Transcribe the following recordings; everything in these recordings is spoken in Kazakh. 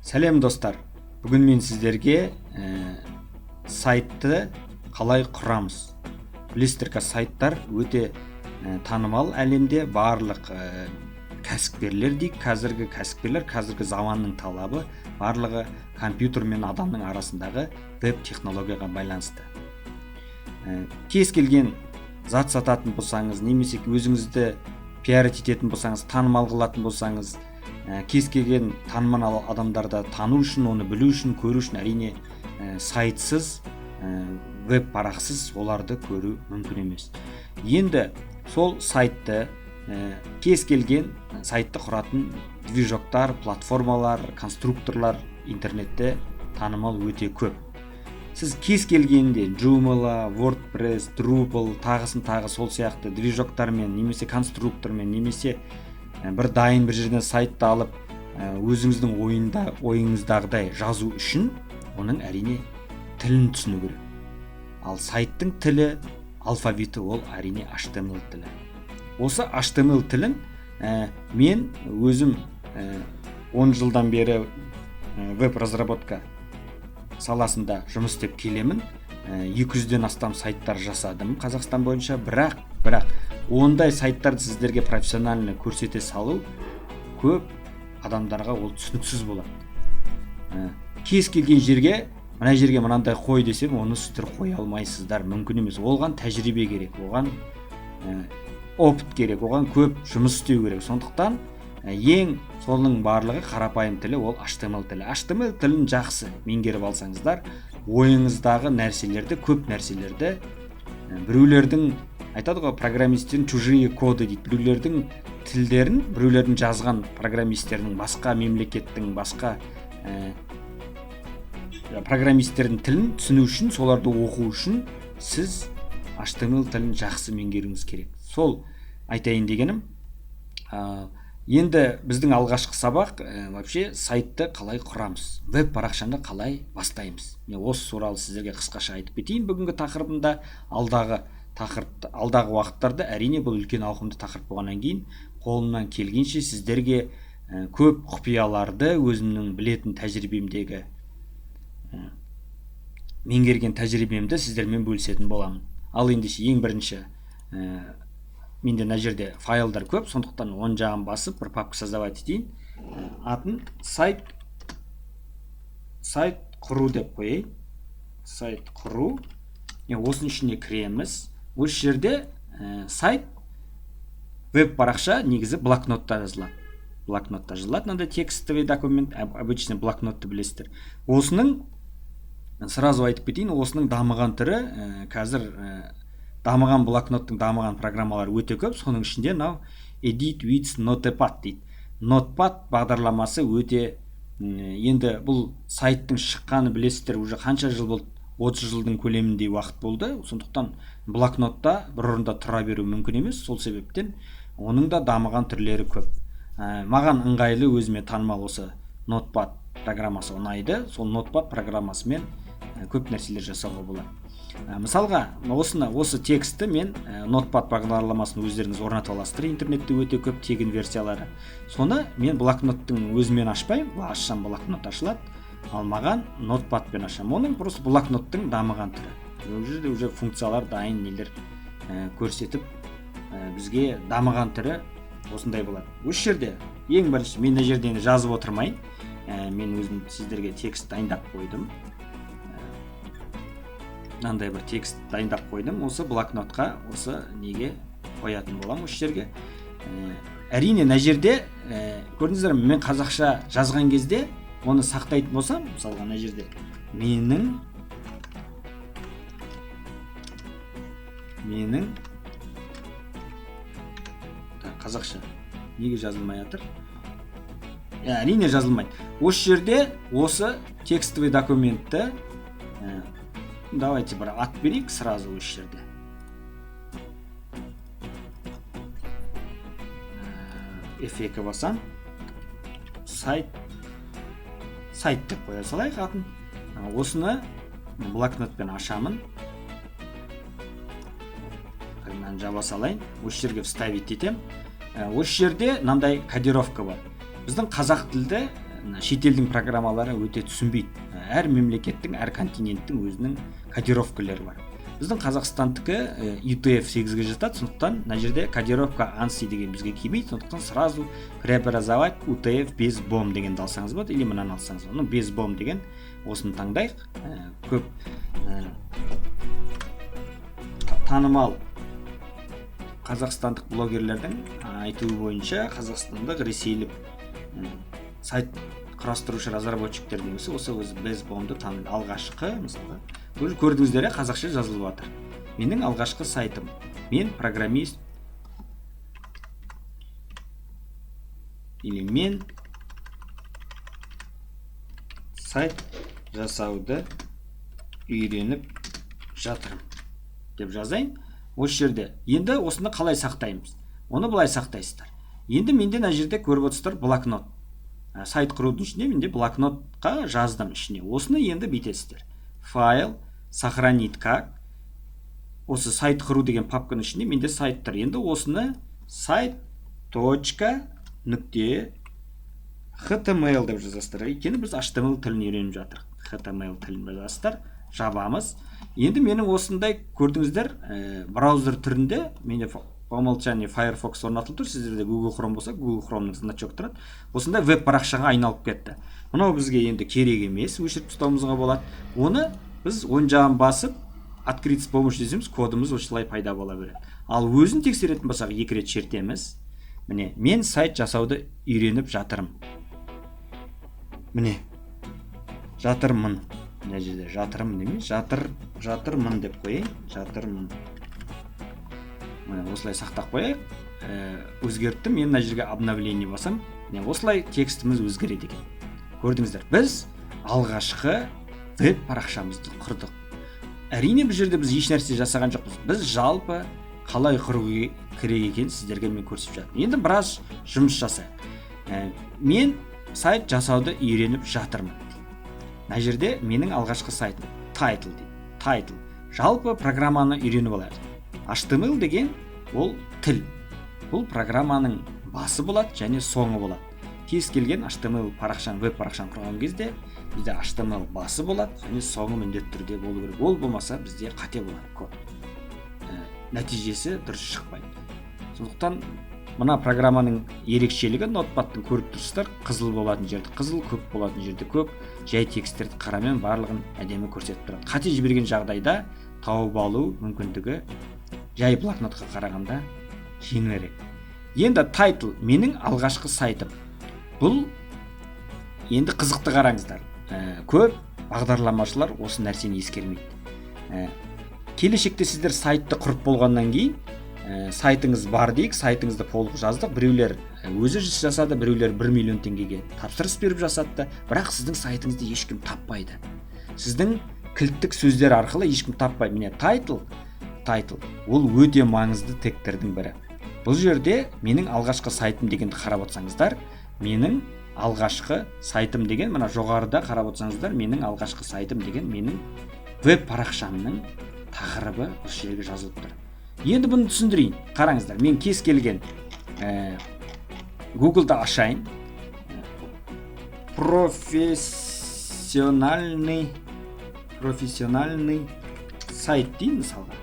Сәлем достар. Бүгін мен сіздерге сайтты қалай құрамыз. Білесіздер, сайттар өте танымал әлемде. Барлық кәсіпкерлер дейік, қазіргі заманның талабы барлығы компьютер мен адамның арасындағы веб технологияға байланысты. Кез келген зат сататын болсаңыз, немесе өзіңізді пиарить ететін болсаңыз, танымал қылатын болсаңыз, кез келген танымал адамдарды тану үшін, оны білу үшін, көру үшін әрине сайтсыз, веб парақсыз оларды көру мүмкін емес. Енді сол сайтты кез келген сайтты құратын движоктар, платформалар, конструкторлар интернетте танымал өте көп. Сіз кез келгенде Joomla, WordPress, Drupal, тағы сол сияқты движоктармен, немесе конструктормен, немесе бір дайын бір жерден сайтты алып, өзіңіздің ойыңыздағыдай жазу үшін оның әрине тілін түсіну керек. Ал сайттың тілі, алфавиті ол әрине HTML тілі. Осы HTML тілін мен өзім 10 жылдан бері веб-разработка саласында жұмыс істеп келемін. 200-ден астам сайттар жасадым Қазақстан бойынша, бірақ ондай сайттарды сіздерге профессионально көрсете салу көп адамдарға ол түсініксіз болады. Кез келген жерге, мына жерге мынандай қой десем, оны сіздер қоя алмайсыздар, мүмкін емес. Оған тәжірибе керек, оған опыт керек, оған көп жұмыс істеу керек. Сондықтан ең соның барлығы қарапайым тілі ол HTML тілі. HTML тілін жақсы меңгеріп алсаңыздар, ойыңыздағы нәрселерді, көп нәрселерді, біреулердің айтады ғой, программистердің чужие коды дейді, біреулердің тілдерін, біреулердің жазған программистердің, басқа мемлекеттің, басқа программистердің тілін түсіну үшін, соларды оқу үшін сіз HTML тілін жақсы меңгеруіңіз керек. Сол айтайын дегенім. Енді біздің алғашқы сабақ вообще сайтты қалай құрамыз, веб парақшаны қалай бастаймыз. Мен осы туралы сіздерге қысқаша айтып кетейін бүгінгі тақырыбында. Алдағы уақыттарда әрине бұл үлкен ауқымды тақырып болғаннан кейін қолымнан келгенше сіздерге көп құпияларды, өзімнің білетін тәжірибемдегі меңгерген тәжірибемді сіздермен бөлісетін боламын. Ал ендеше ең бірінші, менде мына жерде файлдар көп, сондықтан оң жағын басып, бір папка создавать етейін. Атын сайт құру деп қойайын. Сайт құру. Осының ішіне кіреміз. Осы жерде сайт, веб парақша негізі блокнотта жазылады. Мынандай текстовый документ, обычный блокнотты білесіздер. Осының, сразу айтып кетейін, осының дамыған түрі, қазір дамыған блокноттың дамыған программалары өте көп. Соның ішінде Edit with Notepad дейді. Notepad бағдарламасы өте, енді бұл сайттың шыққаны білесіздер, уже қанша жыл болды, 30 жылдың көлеміндей уақыт болды. Сондықтан блокнотта бір орында тұра беру мүмкін емес. Сол себептен оның да дамыған түрлері көп. Маған ыңғайлы, өзіме танымал осы Notepad программасы ұнайды. Сол Notepad программасымен көп нәрселер жасауға болады. Мысалға, осы текстті мен Notepad бағдарламасын өздеріңіз орнатып аласыздар. Интернетте өте көп тегін версиялары. Соны мен блокноттың өзімен ашпаймын, ашсам блокнот ашылады. Ал маған Notepad-пен ашам. Оның просто блокноттың дамыған түрі. Ол жерде уже функциялар дайын нелер көрсетіп, бізге дамыған түрі осындай болады. Осы жерде ең бірінші, мен мына жерде жазып отырмайын. Мен өзім сіздерге текст дайындап қойдым. Мынандай бір текст дайындап қойдым. Осы блокнотқа, осы неге қоятын болам осы жерге. Әрине, мына жерде көрдіңіздер, мен қазақша жазған кезде оны сақтайтын болсам, мысалға мына жерде менің қазақша неге жазылмай жатыр? Әрине жазылмайды. Осы жерде осы текстовый документті давайте бір ат берейік сразу осы жерде. F2 басам. Сайт деп қоя салайық атын. Осыны блокнотпен ашамын. Мен жаба салайын. Осы жерге вставить етем. Осы жерде мынандай кодировка бар. Біздің қазақ тілді шетелдің программалары өте түсінбейді. Әр мемлекеттің, әр континенттің өзінің кодировкалары бар. Біздің Қазақстандікі UTF-8-ге жатады, сондықтан мына жерде кодировка ANSI деген бізге келмейді, сондықтан сразу преобразовать UTF без бом дегенді алсаңыз болады, или мынаны алсаңыз болады. Без бом деген осыны таңдайық. Көп танымал қазақстандық блогерлердің айтуы бойынша қазақстандық ресейлік сайт құрастырушы разработчиктер дегенсі осы без бомды таныды. Алғашқы мысалы көрдіңіздер, қазақша жазылып жатыр. Менің алғашқы сайтым. Мен программист. Или мен сайт жасауды үйреніп жатырмын деп жазайын. Осы жерде. Енді осыны қалай сақтаймыз? Оны былай сақтайсыздар. Енді менде мына жерде көріп отырсыздар блокнот. Сайт құрудың ішінде менде блокнотқа жаздым ішіне. Осыны енді бүйтесіздер. Файл, сохранить как. Осы сайт құру деген папканың ішінде менде сайт тұр. Енді осыны сайт.html деп жазасыздар. Өйткені біз HTML тілін үйреніп жатырмыз. HTML тілін жазасыздар, жабамыз. Енді менің осындай көрдіңіздер, браузер түрінде менде по умолчанию Firefox орнатылып тұр. Сіздерде Google Chrome болса, Google Chrome'ның значок тұрады. Осындай веб парақшаға айналып кетті. Мынау бізге енді керек емес, өшіріп тастауымызға болады. Оны біз оң жағын басып, открыть с помощью десеміз, кодымыз осылай пайда бола береді. Ал өзін тексеретін болсақ, 2 рет шертеміз. Міне, мен сайт жасауды үйреніп жатырмын. Міне, жатырмын. Мына жерде жатырмын емес, жатырмын деп қояйын. Жатырмын. Міне, осылай сақтап қояйық. Өзгерттім. Мен мына жерге обновление басам. Міне, осылай текстіміз өзгереді екен. Көрдіңіздер, біз алғашқы веб парақшамызды құрдық. Әрине бұл жерде біз еш нәрсе жасаған жоқпыз. Біз жалпы қалай құру керек екенін сіздерге мен көрсетіп жатырмын. Енді біраз жұмыс жасайық. Мен сайт жасауды үйреніп жатырмын. Мына жерде менің алғашқы сайтым title дейді. Title. Жалпы программаны үйреніп алайық. HTML деген ол тіл. Бұл программаның басы болады және соңы болады. Кез келген HTML парақшаны, веб парақшаны құрған кезде бізде HTML басы болады және соңы міндетті түрде болу керек. Ол болмаса бізде қате болады код. Нәтижесі дұрыс шықпайды. Сондықтан мына программаның ерекшелігі ноутпадтың көріп тұрсыздар, қызыл болатын жерде қызыл, көк болатын жерде көк, жай тексттерді қарамен барлығын әдемі көрсетіп тұрады. Қате жіберген жағдайда тауып алу мүмкіндігі жай блокнотқа қарағанда жеңілірек. Енді title менің алғашқы сайтым. Бұл енді қызықты қараңыздар. Көп бағдарламашылар осы нәрсені ескермейді. Келешекте сіздер сайтты құрып болғаннан кейін сайтыңыз бар дейік, сайтыңызды толық жаздық. Біреулер өзі жасады, біреулер 1 миллион теңгеге тапсырыс беріп жасатты, бірақ сіздің сайтыңызды ешкім таппайды. Сіздің кілттік сөздер арқылы ешкім таппайды. Міне title ол өте маңызды тегтердің бірі. Бұл жерде менің алғашқы сайтым дегенді қарап отырсаңыздар, менің алғашқы сайтым деген, мына жоғарыда қарап отырсаңыздар, менің алғашқы сайтым деген менің веб парақшамның тақырыбы осы жерге жазылып тұр. Енді бұны түсіндірейін. Қараңыздар, мен кез келген Google-да ашайын. Профессиональный сайт дейін мысалға.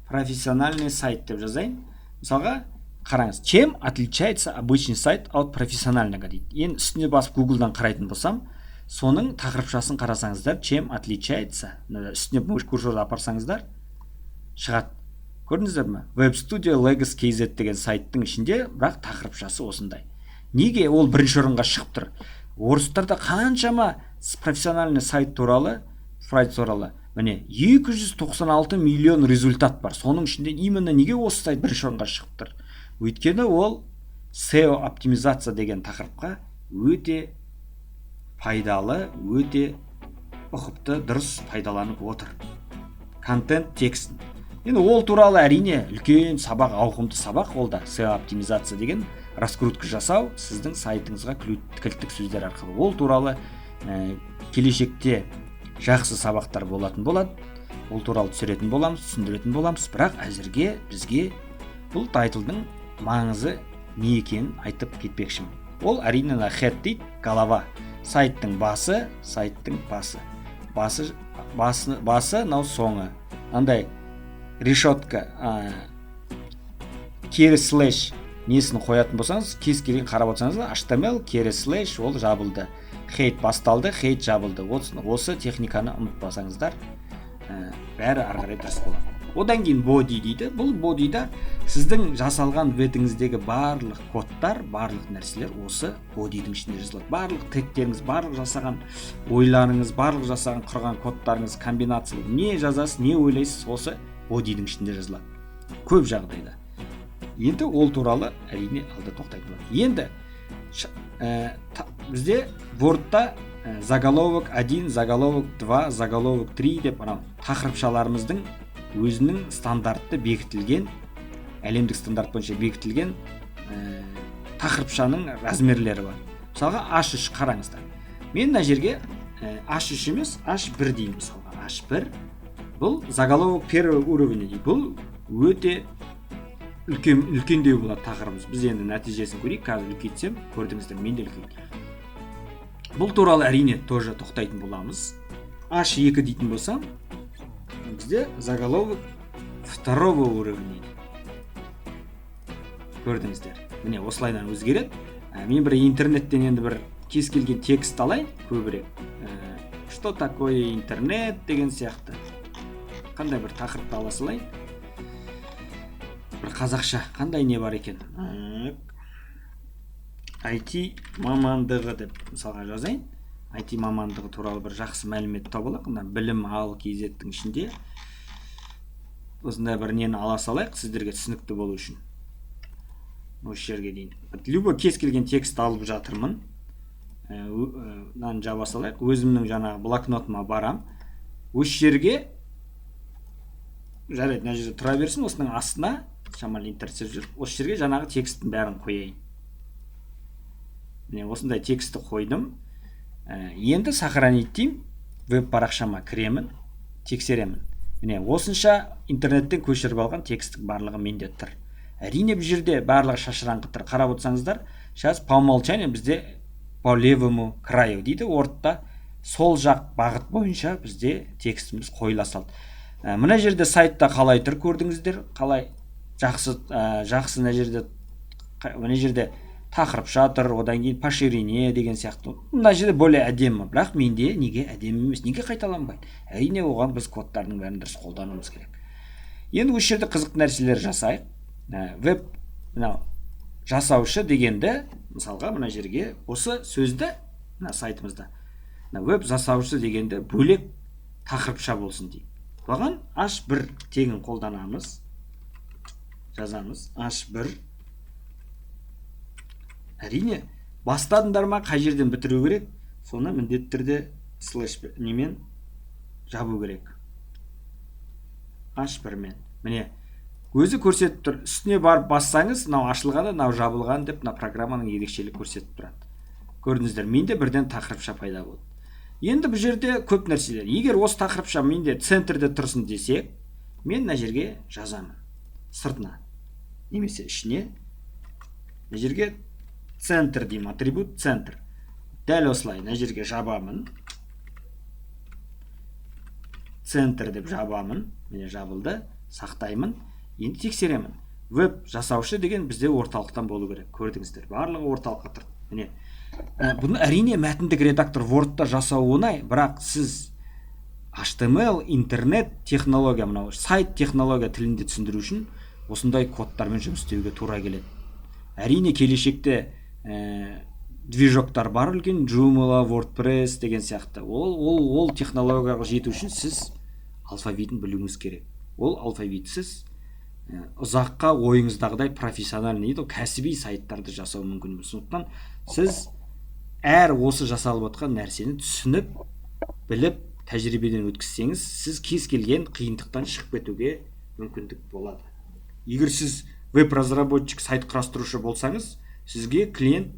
Профессиональный сайт деп жазайын. Мысалға, қараңыз, чем отличается обычный сайт от профессионального дейді. Енді үстіне басып Google-дан қарайтын болсам, соның тақырыпшасын қарасаңыздар, чем отличается, үстіне курсорды апарсаңыздар, шығады. Көрдіңіздер ме? Web Studio Legos KZ деген сайттың ішінде, бірақ тақырыпшасы осындай. Неге ол бірінші орынға шығып тұр? Орыстарда қаншама профессиональный сайт туралы, міне 296 миллион результат бар. Соның ішінде именно неге осы сайт бірінші орынға шығып тұр? Өйткені ол SEO оптимизация деген тақырыпқа өте пайдалы, өте ұқыпты, дұрыс пайдаланып отыр. Контент текстін. Енді ол туралы әрине үлкен сабақ, ауқымды сабақ, ол да SEO оптимизация деген раскрутка жасау сіздің сайтыңызға кілттік сөздер арқылы. Ол туралы келешекте жақсы сабақтар болатын болады. Ол туралы түсіретін боламыз, түсіндіретін боламыз, бірақ әзірге бізге бұл тайтлдың маңызы не екенін айтып кетпекшімін. ол әрине head дейді, голова. Сайттың басы, басы, мынау соңы. Андай решетка, кері слэш несін қоятын болсаңыз, кез келген қарап отырсаңыз, HTML кері слэш ол жабылды. Хейт басталды, хейт жабылды. Осы техниканы ұмытпасаңыздар, бәрі ары қарай дұрыс болады. Одан кейін body дейді. Бұл bodyда сіздің жасалған бетіңіздегі барлық кодтар, барлық нәрселер осы bodyдің ішінде жазылады. Барлық тегтеріңіз, барлық жасаған ойларыңыз, барлық жасаған құрған кодтарыңыз, комбинациялы не жазасыз, не ойлайсыз, осы bodyдің ішінде жазылады. Көп жағдайда. Енді ол туралы әрине алда тоқтайтын болады. Енді бізде Word'та заголовок 1, заголовок 2, заголовок 3 деп тақырыпшаларымыздың өзінің стандартты бекітілген, әлемдік стандарт бойынша бекітілген тақырыпшаның размерлері бар. Мысалға H3 қараңыздар. Мен мына жерге H3 емес, H1 деймін мысалға. H1 бұл заголовок первый уровень дейді. Бұл өте үлкендеу болады тақырыбымыз. Біз енді нәтижесін көрейік. Қазір үлкейтсем, көрдіңіздер, мен де үлкейді. Бұл туралы әрине тоже тоқтайтын боламыз. H2 дейтін болсам, бізде заголовок второго уровня. Көрдіңіздер. Міне осылайдан өзгереді. Мен бір интернеттен енді бір кез келген текст алайын, көбірек. Что такое интернет деген сияқты. Қандай бір тақырыпты ала салайын. Бір қазақша қандай не бар екен? IT мамандығы деп мысалға жазайын. IT мамандығы туралы бір жақсы мәлімет табылық. Білім ал KZ-тің ішінде осындай бір нені ала салайық, сіздерге түсінікті болу үшін. Осы жерге дейін. Любой кез келген текст алып жатырмын. Мынаны жаба салайық. Өзімнің жаңағы блокнотыма барам. Осы жерге жарайды, мына жерде тұра берсін, осының астына шамалы интерсеп жүр. Осы жерге жаңағы тексттің бәрін қояйын. Міне осындай текстті қойдым. Енді сохранить деймін, веб парақшама кіремін, тексеремін. Міне осынша интернеттен көшіріп алған тексттің барлығы менде тұр. Әрине бұл жерде барлығы шашыраңқы тұр. Қарап отырсаңыздар, сейчас по умолчанию бізде по левому краю дейді. Ортта сол жақ бағыт бойынша бізде текстіміз қойыла салды. Мына жерде сайтта қалай тұр көрдіңіздер, қалай жақсы мына жерде тақырыпша тұр, одан кейін по ширине деген сияқты. Мына жерде более әдемі, бірақ менде неге әдемі емес, неге қайталанбайды? Әрине оған біз кодтардың бәрін дұрыс қолдануымыз керек. Енді осы жерде қызықты нәрселер жасайық. Веб жасаушы дегенді, мысалға мына жерге осы сөзді сайтымызда веб жасаушы дегенді бөлек тақырыпша болсын дейік. Оған H1 тегін қолданамыз. Жазамыз H1. Әрине, бастадыңдар ма, қай жерден бітіру керек, соны міндетті түрде слэш немен жабу керек. H1 мен. Міне, өзі көрсетіп тұр. Үстіне барып бассаңыз, мынау ашылғанда, мынау жабылған деп, мына программаның ерекшелігі көрсетіп тұрады. Көрдіңіздер, менде бірден тақырыпша пайда болды. Енді бұл жерде көп нәрселер. Егер осы тақырыпша менде центрде тұрсын десек, мен мына жерге жазамын. Сыртына. Немесе ішіне. Мына жерге центр деймін, атрибут центр. Дәл осылай, мына жерге жабамын. Центр деп жабамын. Міне жабылды. Сақтаймын. Енді тексеремін. Веб жасаушы деген бізде орталықтан болу керек. Көрдіңіздер, барлығы орталыққа тұр. Міне. Бұны әрине мәтіндік редактор Word'та жасау оңай, бірақ сіз HTML, интернет технология, мынау сайт технология тілінде түсіндіру үшін осындай кодтармен жұмыс істеуге тура келеді. Әрине келешекте движоктар бар үлкен, Joomla, WordPress деген сияқты. Ол технологияға жету үшін сіз алфавитін білуіңіз керек. Ол алфавитсіз ұзаққа ойыңыздағыдай профессиональный дейді, кәсіби сайттарды жасау мүмкін емес. Сондықтан сіз әр осы жасалып отқан нәрсені түсініп, біліп, тәжірибеден өткізсеңіз, сіз кез келген қиындықтан шығып кетуге мүмкіндік болады. Егер сіз веб-разработчик, сайт құрастырушы болсаңыз, сізге клиент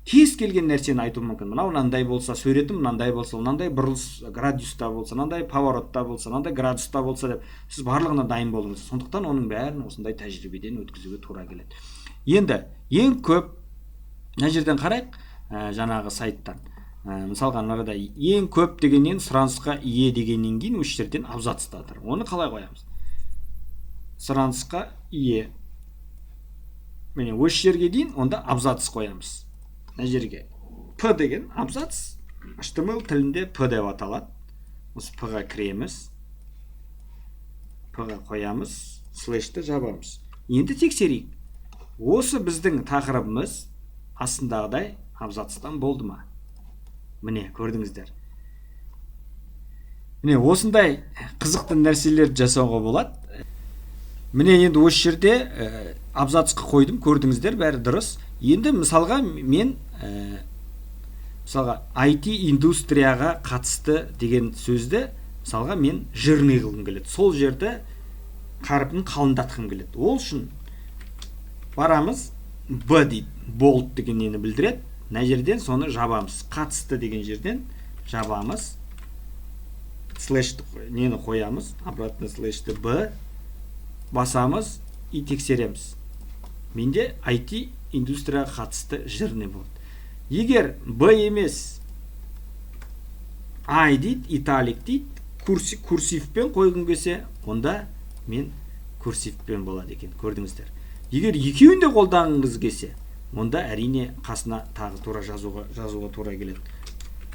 кез келген нәрсені айту мүмкін. Мынау мынандай болса, суретім мынандай болса, мынандай бұрылыс градуста болса, мынандай поворотта болса, мынандай градуста болса деп, сіз барлығына дайын болыңыз. Сондықтан оның бәрін осындай тәжірибеден өткізуге тура келеді. Енді ең көп мына жерден қарайық, жаңағы сайттан. Мысалға мынада ең көп дегеннен сұранысқа ие дегеннен кейін осы жерден абзацта тұр. Оны қалай қоямыз? Сұранысқа ие. Міне осы жерге дейін онда абзац қоямыз. Мына жерге П деген абзац, HTML тілінде П деп аталады. Осы П-ға кіреміз. П-ға қоямыз, слэшті жабамыз. Енді тексерейік. Осы біздің тақырыбымыз астындағыдай абзацтан болды ма? Міне, көрдіңіздер. Міне, осындай қызықты нәрселерді жасауға болады. Міне, енді осы жерде абзацқа қойдым, көрдіңіздер, бәрі дұрыс. Енді мысалға мен IT индустрияға қатысты деген сөзді мысалға мен жирный қылғым келеді. Сол жерді қарпін қалындатқым келеді. Ол үшін барамыз, Б дейді, bold деген нені білдіреді. Мына жерден соны жабамыз. Қатысты деген жерден жабамыз. Слэшті нені қоямыз, обратно слэшті Б басамыз и тексереміз. Менде IT индустрияға қатысты жирный болды. Егер Б емес I дейді, италик дейді, курсивпен қойғым келсе, онда мен курсивпен болады екен, көрдіңіздер. Егер екеуін де қолданғыңыз келсе, онда әрине қасына тағы тура жазуға тура келеді.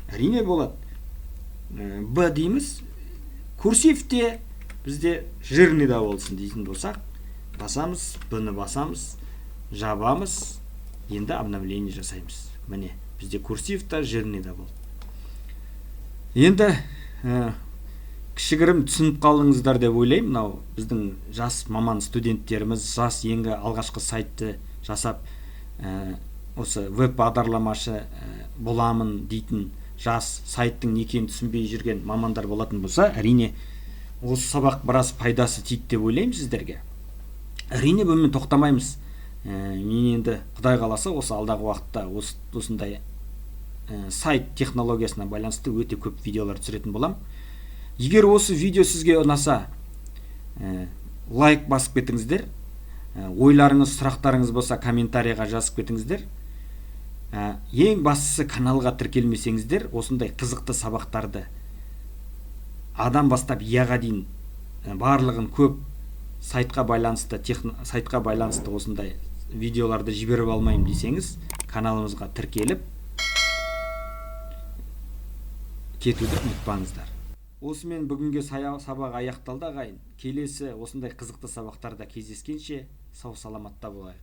Әрине болады. Б дейміз, курсивте бізде жирный да болсын дейтін болсақ, басамыз, Б-ні басамыз, жабамыз, енді обновление жасаймыз. Міне, бізде курсивта жирный да болды. Енді кішігірім түсініп қалдыңыздар деп ойлаймын. Мынау біздің жас маман студенттеріміз, жас енді алғашқы сайтты жасап, осы веб бағдарламашы боламын дейтін жас сайттың не екенін түсінбей жүрген мамандар болатын болса, әрине осы сабақ біраз пайдасы тиді деп ойлаймын сіздерге. Әрине бұнымен тоқтамаймыз. Мен енді Құдай қаласа осы алдағы уақытта осындай сайт технологиясына байланысты өте көп видеолар түсіретін болам. Егер осы видео сізге ұнаса, лайк басып кетіңіздер. Ойларыңыз, сұрақтарыңыз болса комментарийға жазып кетіңіздер. Ең бастысы каналға тіркелмесеңіздер, осындай қызықты сабақтарды адам бастап ияға дейін барлығын көп сайтқа байланысты осындай видеоларды жіберіп алмаймын десеңіз, каналымызға тіркеліп кетуді ұмытпаңыздар. Осымен бүгінге сабақ аяқталды ағайын. Келесі осындай қызықты сабақтарда кездескенше сау саламатта болайық.